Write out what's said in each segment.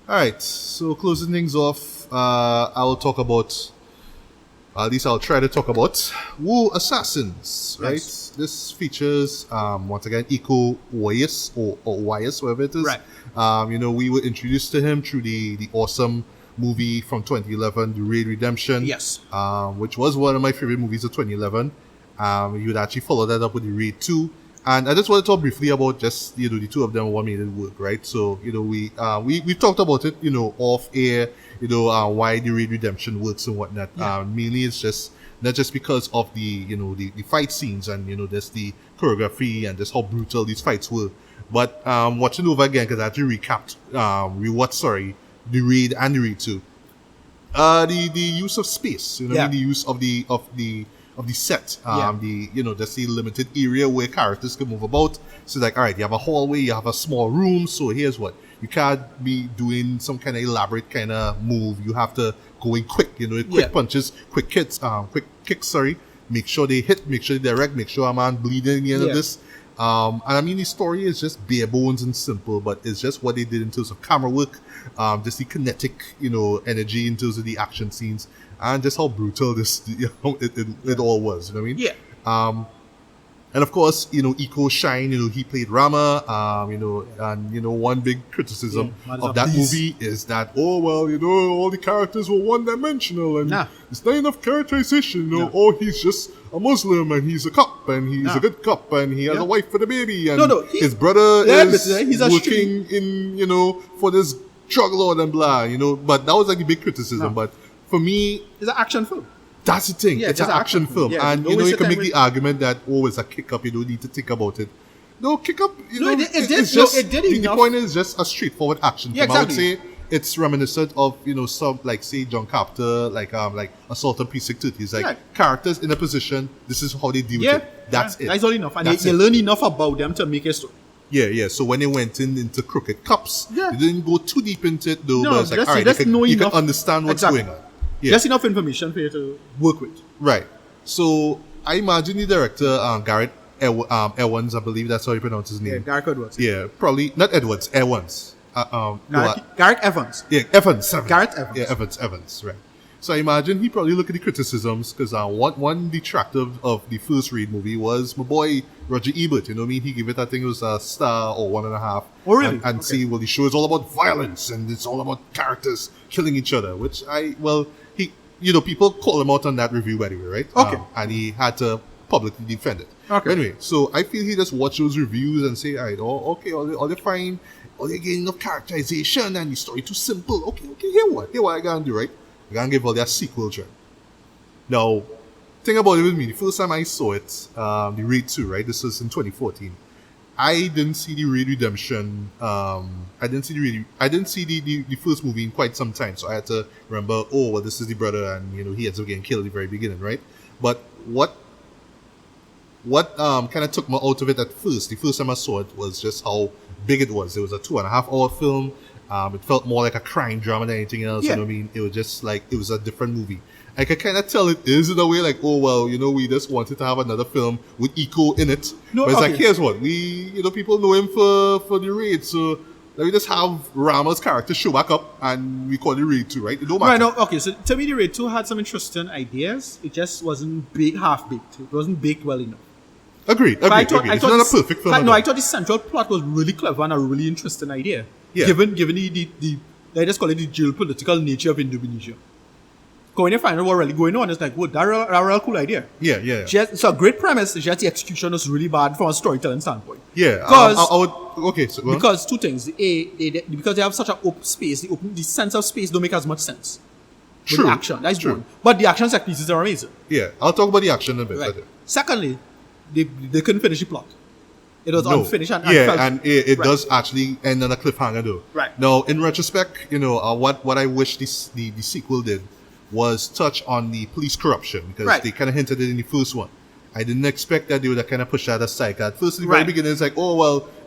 All right. So closing things off, I will talk about. At least I'll try to talk about Wu Assassins, right? Yes. This features, once again, Iko Uwais, or Uwais, whatever it is. Right. We were introduced to him through the awesome movie from 2011, The Raid Redemption. Yes. Which was one of my favorite movies of 2011. You would actually follow that up with The Raid 2. And I just want to talk briefly about just, the two of them, what made it work, right? So, we talked about it, off air, why the Raid Redemption works and whatnot. Yeah. Mainly it's just, not just because of the fight scenes and, just the choreography and just how brutal these fights were. But, watching over again, because I actually recapped, the Raid and the Raid 2. The use of space, Yeah. the use of the set, just the limited area where characters can move about. So like, all right, you have a hallway, you have a small room. So here's what you can't be doing some kind of elaborate kind of move. You have to go in quick, quick punches, quick kicks. Make sure they hit, make sure they direct, make sure a man bleeding in the end of this. And I mean, the story is just bare bones and simple, but it's just what they did in terms of camera work, just the kinetic, energy in terms of the action scenes, and just how brutal this, it all was. You know what I mean? Yeah. And of course, Iko shine. He played Rama. And one big criticism of that movie is that all the characters were one-dimensional and it's not enough characterization. He's just a Muslim and he's a cop and he's a good cop and he has a wife for the baby and his brother is working in for this drug lord and blah. But that was like the big criticism. But for me, it's an action film. That's the thing. Yeah, it's an action film. Yeah, and, you can make the argument that, it's a kick-up. You don't need to think about it. No, kick-up, it did the point is just a straightforward action film. Exactly. I would say it's reminiscent of, some, like, say, John Carpenter, like Assault on Precinct 30. It's like characters in a position, this is how they deal with it. That's it. That's all enough. And you learn enough about them to make a story. Yeah. So when they went into crooked cops, they didn't go too deep into it, though. No, but it's like, all right, you can understand what's going on. Yeah. Just enough information for you to work with. Right. So I imagine the director, Garrett Evans, I believe that's how you pronounce his name. Yeah, Garrett Edwards. Yeah, probably not Edwards, Evans. Garrett Evans. Yeah, Evans. Garrett Evans. Yeah, Evans. Right. So I imagine he probably looked at the criticisms because one detractor of the first Raid movie was my boy Roger Ebert. You know what I mean? He gave it, I think it was a star or 1.5. Oh, really? And see, the show is all about violence and it's all about characters killing each other, which people call him out on that review anyway, right? Okay. And he had to publicly defend it. Okay. Anyway, so I feel he just watched those reviews and say, all right, all they're fine, all they're getting enough characterization and the story too simple. Okay, here what I gotta do, right? I gotta give all their sequel try. Now, thing about it with me, the first time I saw it, the Raid 2, right? This was in 2014. I didn't see the Raid Redemption. I didn't see the first movie in quite some time, so I had to remember. This is the brother, and he ends up getting killed at the very beginning, right? But what kind of took me out of it at first? The first time I saw it was just how big it was. It was a 2.5-hour film. It felt more like a crime drama than anything else. Yeah. You know what I mean? It was just like it was a different movie. I could kind of tell it is in a way like, we just wanted to have another film with Iko in it. No, but it's okay. like, here's what people know him for the Raid, so let me just have Rama's character show back up and we call it Raid 2, right? It don't matter. Right, no, okay, so to me the Raid 2 had some interesting ideas. It just wasn't half-baked. It wasn't baked well enough. Agreed. It's not a perfect film. I thought the central plot was really clever and a really interesting idea. Yeah. Given the let's just call it the geopolitical nature of Indonesia. When you find out what really going on, it's like, that's a real cool idea. Yeah. It's a great premise. It's just the execution was really bad from a storytelling standpoint. Yeah. Because two things. Because they have such an open space, the sense of space don't make as much sense. True. The action, that's true. one. But the action set pieces are amazing. Yeah, I'll talk about the action in a bit. Right. Later. Secondly, they couldn't finish the plot. It was unfinished. And it does actually end on a cliffhanger though. Right. Now, in retrospect, what I wish the sequel did was touch on the police corruption because they kind of hinted it in the first one. I didn't expect that they would kind of push that aside. At first, in the very beginning, it's like,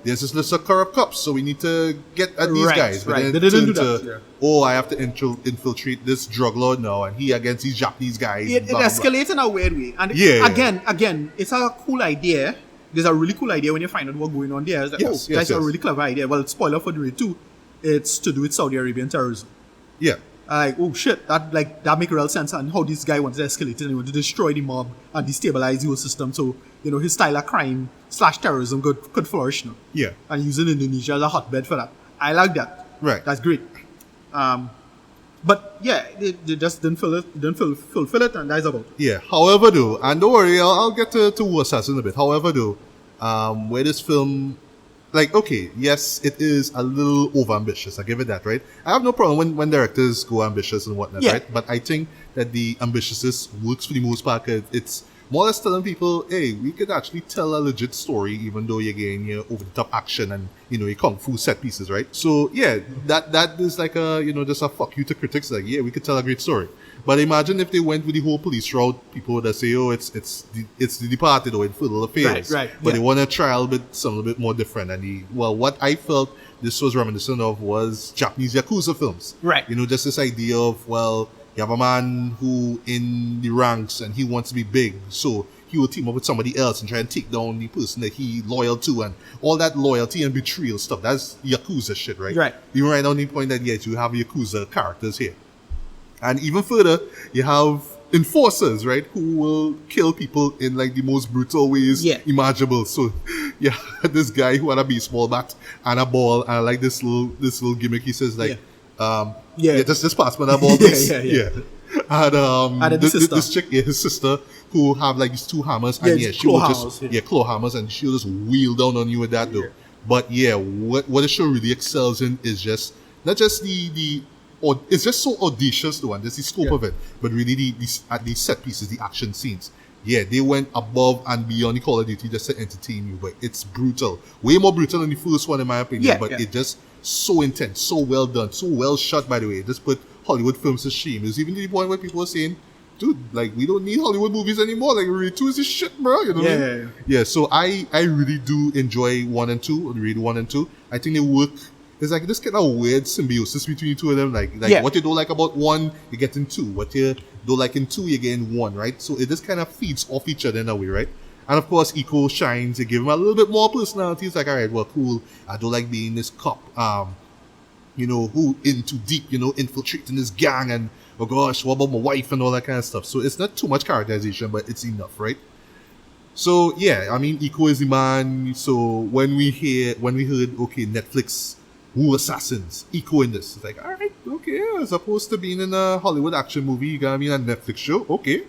there's this list of corrupt cops, so we need to get at these guys. But then they didn't do that. I have to infiltrate this drug lord now, and he against these Japanese guys. It escalates in a weird way. And again, it's a cool idea. There's a really cool idea when you find out what's going on there. It's like, that's a really clever idea. Well, spoiler for the Raid 2. it's to do with Saudi Arabian terrorism. Yeah. Like, oh shit, that make real sense, and how this guy wanted to escalate it and he wanted to destroy the mob and destabilize the whole system, so his style of crime / terrorism could flourish now. Yeah. And using Indonesia as a hotbed for that. I like that. Right. That's great. But yeah, they just didn't fulfill it, and that's about it. Yeah. However, though, and don't worry, I'll get to Wu Assassin a bit. However, though, where this film, like, okay, yes, it is a little overambitious. I give it that, right? I have no problem when directors go ambitious and whatnot, Yeah. right? But I think that the ambitiousness works for the most part. 'Cause it's more or less telling people, hey, we could actually tell a legit story, even though you're getting your over-the-top action and, your kung fu set pieces, right? So, yeah, that is like a, just a fuck you to critics. Like, yeah, we could tell a great story. But imagine if they went with the whole police route, people would say, oh, it's the Departed or Infidel Affairs. Right, But yeah. they want to try a little bit, something a bit more different. And what I felt this was reminiscent of was Japanese Yakuza films. Right. Just this idea of, well, you have a man who in the ranks and he wants to be big, so he will team up with somebody else and try and take down the person that he loyal to, and all that loyalty and betrayal stuff. That's Yakuza shit, right? Right. Even right down the point that, yes, you have Yakuza characters here. And even further, you have enforcers, right, who will kill people in like the most brutal ways imaginable. So, yeah, this guy who had a baseball bat and a ball, and I like this little gimmick. He says like, just pass me that ball, please. yeah. And this chick, his sister, who have like these two hammers, and she will just claw hammers, and she'll just wheel down on you with that though. But yeah, what the show really excels in is just not just it's just so audacious though, and there's the scope of it, but really these set pieces, the action scenes. Yeah, they went above and beyond the Call of Duty just to entertain you, but it's brutal. Way more brutal than the first one in my opinion, but it just so intense, so well done, so well shot by the way. It just put Hollywood films to shame. It's even to the point where people are saying, dude, like, we don't need Hollywood movies anymore. Like, Raid 2 is this shit, bro. You know what I mean? Yeah, so I really do enjoy 1 and 2, Raid 1 and 2. I think they work. There's like this kind of weird symbiosis between the two of them. Like what you don't like about 1, you get in 2. What you don't like in 2, you get in 1, right? So it just kind of feeds off each other in a way, right? And of course, Iko shines. You give him a little bit more personality. It's like, all right, well, cool. I don't like being this cop, who in too deep, infiltrating this gang, and oh gosh, what about my wife and all that kind of stuff. So it's not too much characterization, but it's enough, right? So yeah, I mean, Iko is the man. So when we heard, okay, Netflix, Wu Assassins, Iko in this, it's like, all right, okay, as opposed to being in a Hollywood action movie, you gotta be in a Netflix show, okay.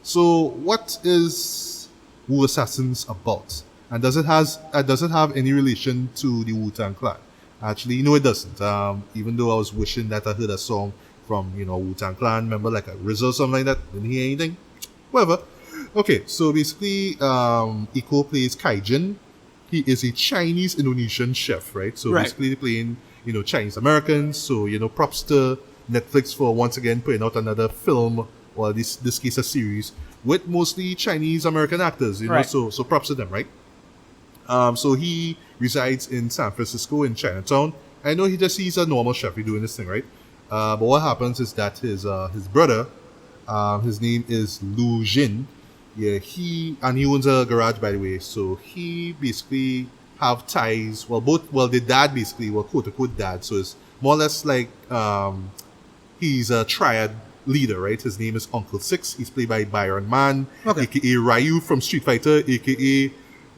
So what is Wu Assassins about? And does it have any relation to the Wu-Tang Clan? Actually, no, it doesn't. Even though I was wishing that I heard a song from, Wu-Tang Clan, remember, like a RZA or something like that. Didn't hear anything. Whatever. Okay, so basically, Iko plays Kaijin. He is a Chinese-Indonesian chef, right? So basically, they're playing, Chinese-Americans. So, props to Netflix for once again putting out another film, or this case a series, with mostly Chinese-American actors, so props to them, right? So he resides in San Francisco in Chinatown. I know he's a normal chef. He's doing this thing, right? But what happens is that his brother, his name is Lu Jin. Yeah, he owns a garage, by the way. So he basically have ties. Their dad basically, quote unquote dad. So it's more or less like he's a triad leader, right? His name is Uncle Six. He's played by Byron Mann, aka Ryu from Street Fighter, aka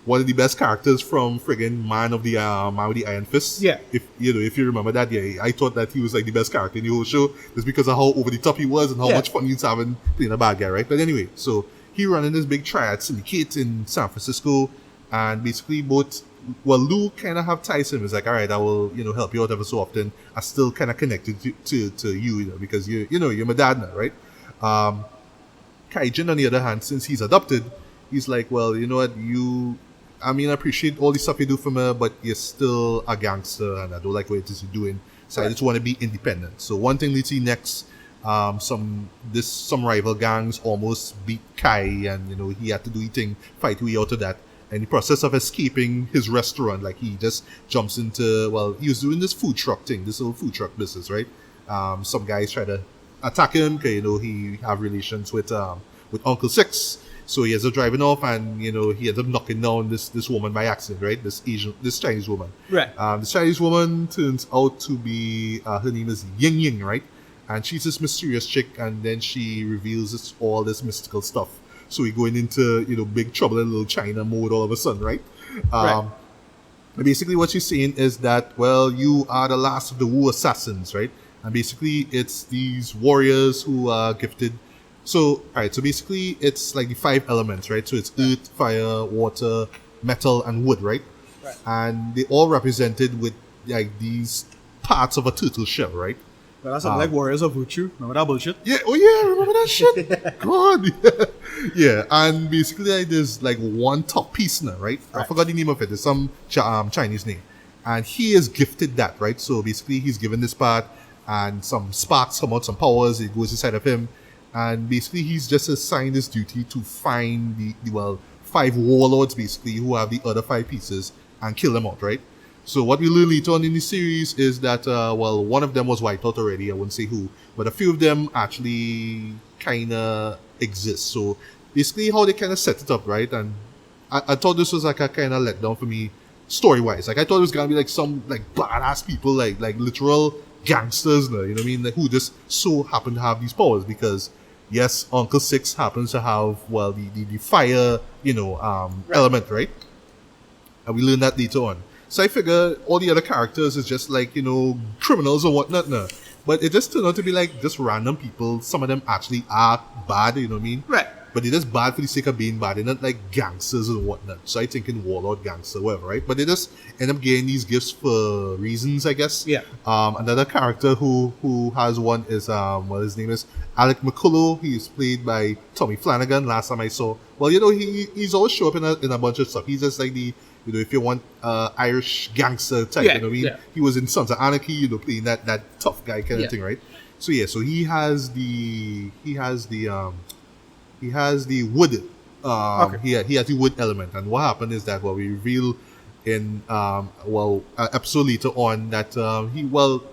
one of the best characters from friggin' Man with the Iron Fist. Yeah. If you remember that, yeah, I thought that he was like the best character in the whole show just because of how over the top he was and how much fun he was having playing a bad guy, right? But anyway, so he running this big triad syndicate in San Francisco, and basically Lou kind of have ties to him. It's like, all right, I will, help you out ever so often. I still kind of connected to you, because you're my dad now, right? Kaijin, on the other hand, since he's adopted, he's like, well, you know what, I appreciate all the stuff you do for me, but you're still a gangster, and I don't like what it is you're doing. So I just want to be independent. So one thing leads to the next. Some rival gangs almost beat Kai, and he had to do fight way out of that. And the process of escaping his restaurant, like he just jumps into, he was doing this food truck thing, this little food truck business, right? Some guys try to attack him because he have relations with Uncle Six. So he ends up driving off, and he ends up knocking down this woman by accident, right? This Chinese woman. Right. This Chinese woman turns out to be her name is Ying Ying, right? And she's this mysterious chick, and then she reveals all this mystical stuff. So we're going into big trouble in Little China mode all of a sudden, right? Right. Basically, what she's saying is that, well, you are the last of the Wu assassins, right? And basically, it's these warriors who are gifted. So, alright, so basically, it's like the 5 elements, right? So it's earth, fire, water, metal, and wood, right? Right. And they all represented with like these parts of a turtle shell, right? Well, that's something like Warriors of Virtue. Remember that bullshit? Yeah, oh yeah, remember that shit? God. Yeah, and basically like, there's like one top piece now, right? I forgot the name of it. It's some Chinese name. And he is gifted that, right? So basically he's given this part, and some sparks come out, some powers, it goes inside of him. And basically he's just assigned this duty to find the 5 warlords basically who have the other 5 pieces and kill them out, right? So what we learn later on in the series is that, one of them was wiped out already. I wouldn't say who, but a few of them actually kind of exist. So basically how they kind of set it up, right? And I thought this was like a kind of letdown for me story-wise. Like I thought it was going to be like some like badass people, like literal gangsters, you know what I mean? Like who just so happen to have these powers because, yes, Uncle Six happens to have, the fire, element, right? And we learn that later on. So I figure all the other characters is just like, criminals or whatnot now. But it just turned out to be like just random people. Some of them actually are bad, you know what I mean? Right. But they're just bad for the sake of being bad. They're not like gangsters and whatnot. So I think in warlord, gangster, whatever, right? But they just end up getting these gifts for reasons, I guess. Yeah. Another character who has one is, his name is Alec McCullough. He's played by Tommy Flanagan last time I saw. Well, he's always show up in a bunch of stuff. He's just like the, if you want Irish gangster type, you know what I mean? Yeah. He was in Sons of Anarchy, playing that tough guy kind of thing, right? So yeah, so he has the wood. He has the wood element, and what happened is that we reveal in episode later on that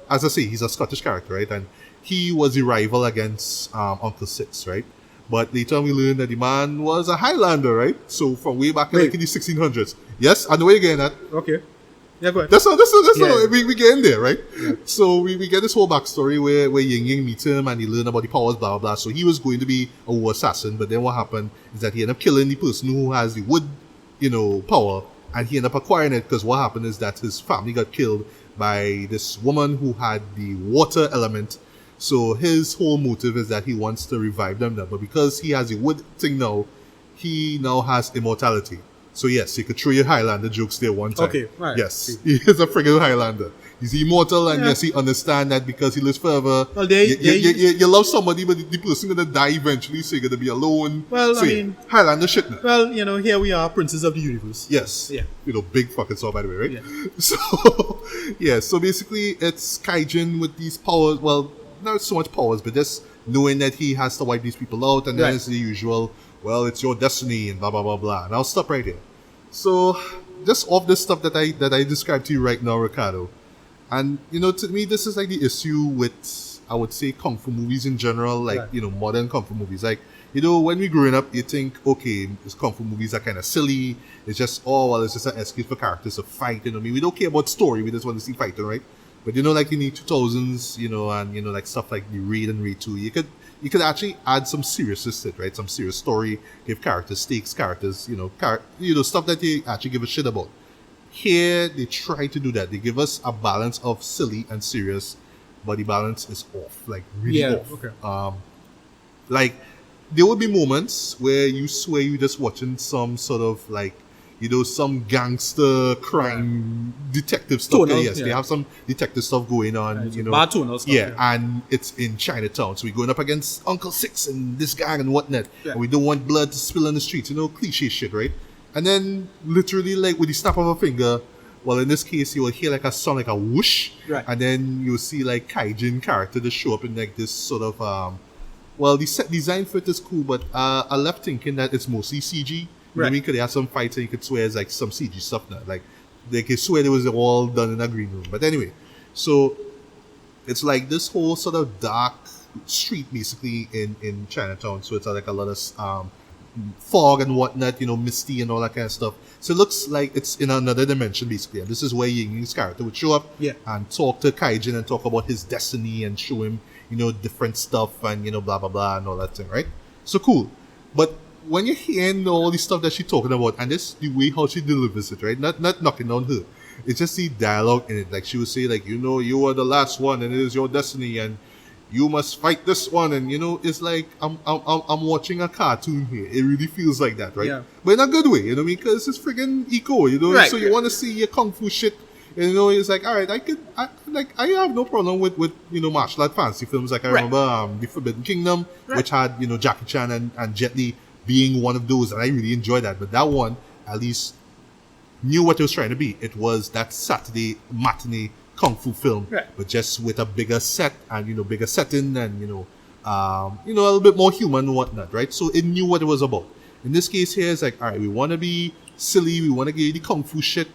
as I say, he's a Scottish character, right? And he was the rival against Uncle Six, right? But later on we learned that the man was a Highlander, right? So from way back in the 1600s. Yes, I know where you're getting at. Okay. Yeah, go ahead. That's how we get in there, right? Yeah. So we get this whole backstory where Ying Ying meets him and he learn about the powers, blah, blah, blah. So he was going to be a war assassin, but then what happened is that he ended up killing the person who has the wood, power, and he ended up acquiring it because what happened is that his family got killed by this woman who had the water element. So his whole motive is that he wants to revive them now. But because he has the wood thing now, he now has immortality. So yes, you could throw your Highlander jokes there one time. Okay, right. Yes, he is a friggin' Highlander. He's immortal, and yes, he understand that because he lives forever. Well, you love somebody, but the person gonna die eventually, so you're gonna be alone. Well, so, I mean, Highlander shit now. Well, here we are, princes of the universe. Yes. Yeah. Big fucking saw, by the way, right? Yeah. So, yeah, so basically, it's Kaijin with these powers. Well, not so much powers, but just knowing that he has to wipe these people out, and then it's the usual, well, it's your destiny, and blah, blah, blah, blah. And I'll stop right here. So, just off this stuff that I described to you right now, Ricardo. And, to me, this is like the issue with, I would say, Kung Fu movies in general, like, modern Kung Fu movies. Like, when we growing up, you think, okay, these Kung Fu movies are kind of silly. It's just, it's just an excuse for characters to fight, we don't care about story, we just want to see fighting, right? But, like in the 2000s, and, like stuff like the Raid and Raid 2, you could actually add some seriousness to it, right? Some serious story, give characters stakes, characters, stuff that they actually give a shit about. Here, they try to do that. They give us a balance of silly and serious, but the balance is off, like really off. Okay. Like, there will be moments where you swear you're just watching some sort of like, some gangster crime detective stuff. Yes, they have some detective stuff going on. Bad tonal stuff. Yeah, and it's in Chinatown, so we're going up against Uncle Six and this gang and whatnot, and we don't want blood to spill on the streets. Cliche shit, right? And then literally, like with the snap of a finger, well, in this case, you will hear like a sound like a whoosh, right? And then you'll see like Kaijin character to show up in like this sort of the set design for it is cool, but I left thinking that it's mostly CG. You know what I mean? Because they have some fights and you could swear it's like some CG stuff now. Like, they could swear it was all done in a green room. But anyway, so it's like this whole sort of dark street basically in Chinatown. So it's like a lot of fog and whatnot, misty and all that kind of stuff. So it looks like it's in another dimension, basically. And this is where Ying's character would show up and talk to Kaijin and talk about his destiny and show him, different stuff and, blah, blah, blah and all that thing, right? So cool. But when you're hearing all the stuff that she's talking about, and this the way how she delivers it, right? Not knocking on her. It's just the dialogue in it. Like she would say, like, you are the last one and it is your destiny and you must fight this one, and it's like I'm watching a cartoon here. It really feels like that, right? Yeah. But in a good way, you know what I mean? Because it's friggin' Iko, Right, so you want to see your kung fu shit. It's like, all right, I have no problem with martial art fantasy films. Like I remember The Forbidden Kingdom, which had Jackie Chan and Jet Li being one of those, and I really enjoyed that. But that one at least knew what it was trying to be. It was that Saturday matinee kung fu film, but just with a bigger set and bigger setting and a little bit more human and whatnot, right? So it knew what it was about. In this case here, it's like, all right, we want to be silly, we want to give you the kung fu shit,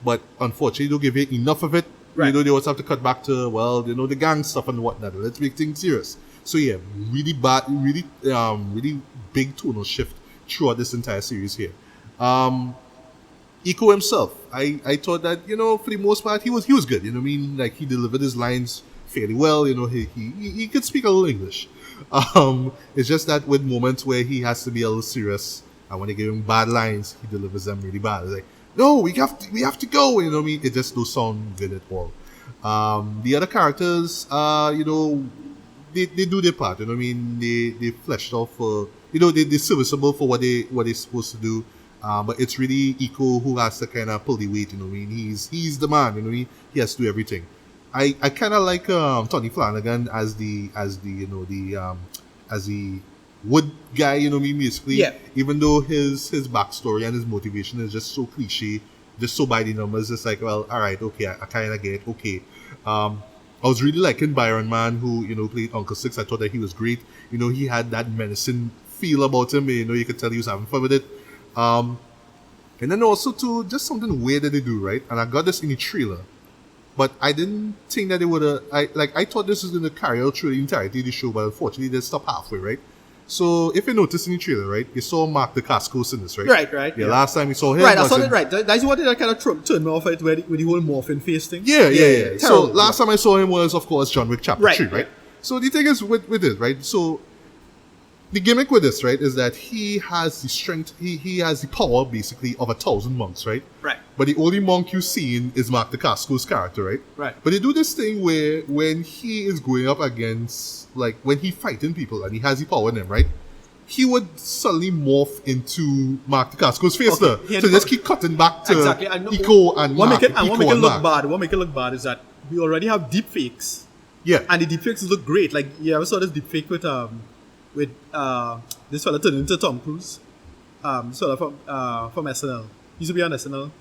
but unfortunately, don't give you enough of it. Right. They also have to cut back to the gang stuff and whatnot. Let's make things serious. So yeah, really bad, really big tonal shift throughout this entire series here. Iko himself, I thought that, for the most part, he was good. Like he delivered his lines fairly well. He could speak a little English. It's just that with moments where he has to be a little serious, and when they give him bad lines, he delivers them really bad. It's like, no, we have to go. It just don't sound good at all. The other characters, they do their part. They fleshed off for, they're serviceable for what they're supposed to do. But it's really Iko who has to kind of pull the weight. He's the man. He has to do everything. I kind of like Tony Flanagan as the wood guy. Basically. Yeah. Even though his backstory and his motivation is just so cliche, just so by the numbers. It's like, well, all right, okay, I kind of get it. Okay. I was really liking Byron Man, who played Uncle Six. I thought that he was great. He had that menacing feel about him. You could tell he was having fun with it. And then also too, just something weird that they do, right? And I got this in the trailer, but I didn't think that they would have. I thought this was going to carry out through the entirety of the show, but unfortunately they stopped halfway, right? So if you notice in the trailer, right, you saw Mark Dacascos in this, right? Right. Yeah. Last time you saw him, right? I saw it. Right. That's what that kind of turned me off with the whole morphin face thing. Yeah. So last time I saw him was, of course, John Wick Chapter 3, right? So the thing is with it, right? So the gimmick with this, right, is that he has the strength, he has the power, basically, of 1,000 monks, right? Right. But the only monk you've seen is Mark Dacascos' character, right? Right. But they do this thing where when he is going up against, like, when he fighting people and he has the power in him, right? He would suddenly morph into Mark Dacascos' face there. So just keep cutting back to Iko and Mark. What make it look bad is that we already have deep fakes. Yeah. And the deep fakes look great. Like, you ever saw this deep fake with this fella turned into Tom Cruise, from SNL. He used to be on SNL.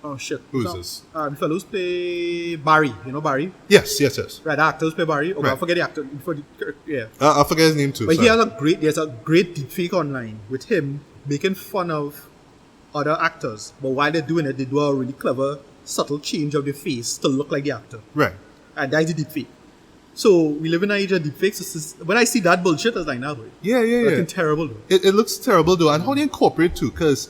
Oh shit. Who's this? Fellows play Barry. You know Barry? Yes. Right, the actors play Barry. Okay, right. I forget the actor. Yeah. I forget his name too. But there's a great deepfake online with him making fun of other actors. But while they're doing it, they do a really clever, subtle change of the face to look like the actor. Right. And that's the deepfake. So we live in an age of deepfakes. When I see that bullshit, I was like, nah, boy. Yeah. Looking terrible, though. It looks terrible, though. And how do you incorporate, too? Because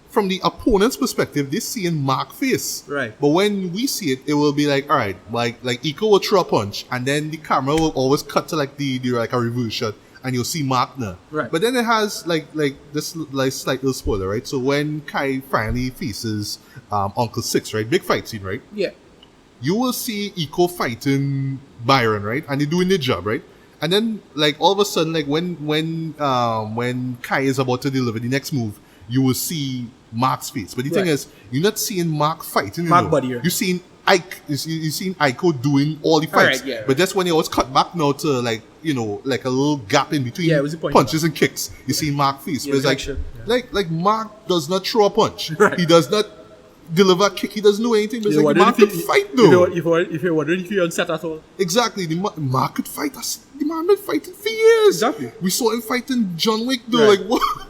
from the opponent's perspective, they're seeing Mark face. Right. But when we see it, it will be like, all right, like Iko will throw a punch, and then the camera will always cut to like the like a reverse shot, and you'll see Mark now. Right. But then it has like this like slight little spoiler, right? So when Kai finally faces Uncle Six, right? Big fight scene, right? Yeah. You will see Iko fighting Byron, right? And they're doing their job, right? And then, like, all of a sudden, like, when Kai is about to deliver the next move, you will see Mark's face. But the thing is, you're not seeing Mark fighting. You're seeing you're seeing Iko doing all the fights. Right, yeah, but that's when you always cut back now to, like, like a little gap in between punches and kicks. You see Mark's face. Yeah, like Mark does not throw a punch. Right. He does not deliver a kick. He doesn't know anything. But like, Mark could fight though. If you're wondering if you're on set at all. Exactly. Mark could fight us. The man been fighting for years. Exactly. We saw him fighting John Wick though. Right.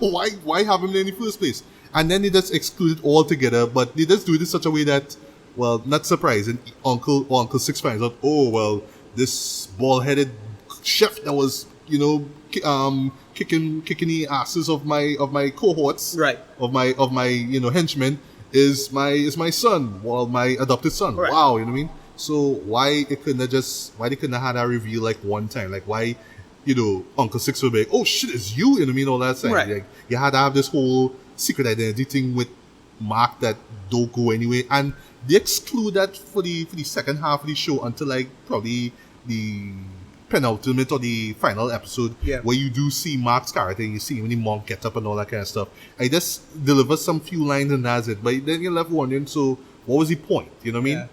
Like, why have him in the first place? And then they just exclude it altogether. But they just do it in such a way that, well, not surprising. Uncle Six finds out, oh, well, this bald-headed chef that was, kicking the asses of my cohorts, Right. of my henchmen is my son, well, my adopted son. Right. Wow, you know what I mean? So why they couldn't have had that reveal like one time? Like why, Uncle Six would be like, oh shit, it's you, you know what I mean? All that stuff. Right. Like you had to have this whole secret identity thing with Mark that don't go anyway, and they exclude that for the second half of the show until like probably the penultimate or the final episode, where you do see Mark's character, you see when the monk gets up and all that kind of stuff. I just deliver some few lines and that's it, but then you're left wondering, so what was the point? You know what I mean? Yeah.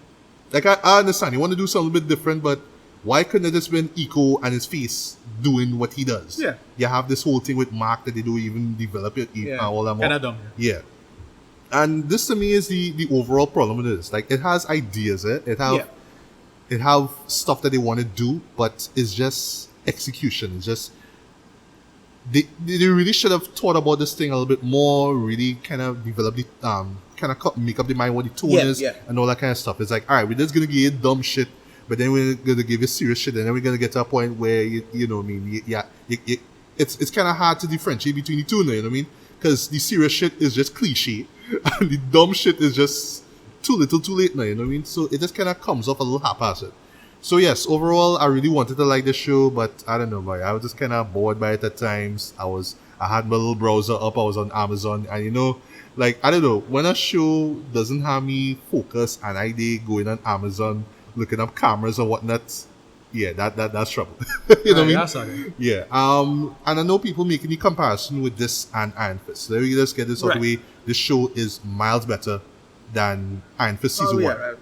Like I understand you want to do something a bit different, but why couldn't it just been Iko and his face doing what he does? Yeah. You have this whole thing with Mark that they don't even develop it, all that more. Kind of dumb. Yeah. And this to me is the overall problem with this. Like it has ideas, it have stuff that they want to do, but it's just execution. It's just they really should have thought about this thing a little bit more. Really kind of develop the make up their mind what the tone is and all that kind of stuff. It's like, all right, we're just gonna give you dumb shit, but then we're gonna give you serious shit, and then we're gonna get to a point where you know what I mean. It's kind of hard to differentiate between the two now. You know what I mean? Because the serious shit is just cliche, and the dumb shit is just too little, too late now. You know what I mean? So it just kind of comes off a little haphazard. So yes, overall, I really wanted to like the show, but I don't know, boy. I was just kind of bored by it at times. I had my little browser up. I was on Amazon, and like I don't know, when a show doesn't have me focus and I going on Amazon looking up cameras and whatnot, yeah, that's trouble. You know what I mean? That's okay. Yeah. And I know people making the comparison with this and Iron Fist. Let me just get this out of the way. This show is miles better than Iron Fist season 1. Right.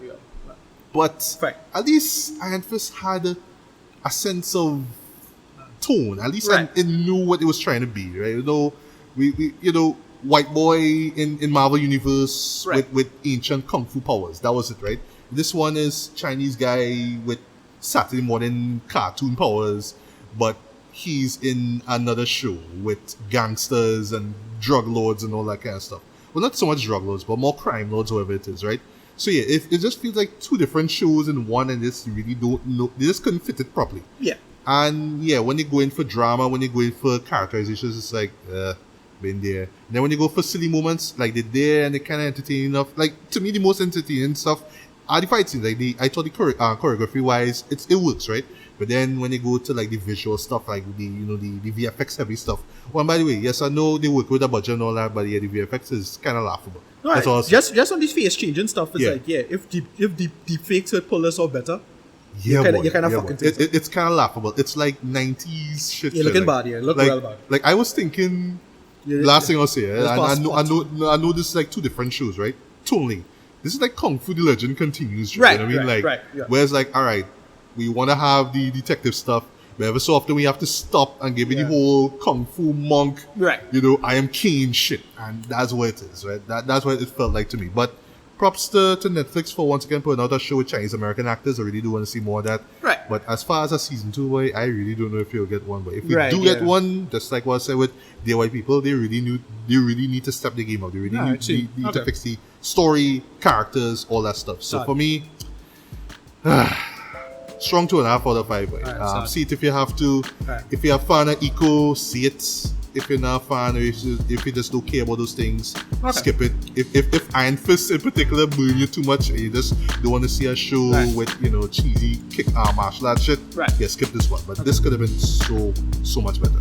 But at least Iron Fist had a sense of tone. At least it knew what it was trying to be, right? We white boy in Marvel Universe with ancient kung fu powers. That was it, right? This one is Chinese guy with Saturday morning cartoon powers, but he's in another show with gangsters and drug lords and all that kind of stuff. Well, not so much drug lords, but more crime lords, whoever it is, right? So yeah, it just feels like two different shows in one, and just really don't know. They just couldn't fit it properly. Yeah. And yeah, when they go in for drama, when they go in for characterizations, it's like, been there. And then when they go for silly moments, like they're there and they kind of entertaining enough. Like to me, the most entertaining stuff are the fight scenes. Like I thought the choreography wise, it works, right? But then when they go to like the visual stuff, like the VFX heavy stuff. Well, by the way, yes, I know they work with a budget and all that, but yeah, the VFX is kind of laughable. No, that's all. Just on this face changing stuff, it's like, if the fakes would pull us off better, you kind of fucking take it. It's kind of laughable. It's like 90s shit. You're looking like, bad, yeah. Look like, well bad. Like I was thinking, last thing I'll say, and I know this is like two different shows, right? Totally. This is like Kung Fu the Legend Continues, right? You know what I mean? Whereas like, all right, we want to have the detective stuff, but every so often we have to stop and give you the whole Kung Fu monk, I am Kane shit, and that's what it is, right? That's what it felt like to me. But props to Netflix for once again putting out a show with Chinese American actors. I really do want to see more of that. Right. But as far as a season 2, boy, I really don't know if you'll get one. But if we do get one, just like what I said with the white people, they really need to step the game up. They really need to fix the story, characters, all that stuff. So for me, strong 2.5 out of 5. Boy. See it if you have to. Right. If you're a fan of Iko, see it. If you're not a fan, or if you just don't care about those things, skip it. If Iron Fist in particular burn you too much, and you just don't want to see a show with cheesy kick martial art shit, yeah, skip this one. But this could have been so much better.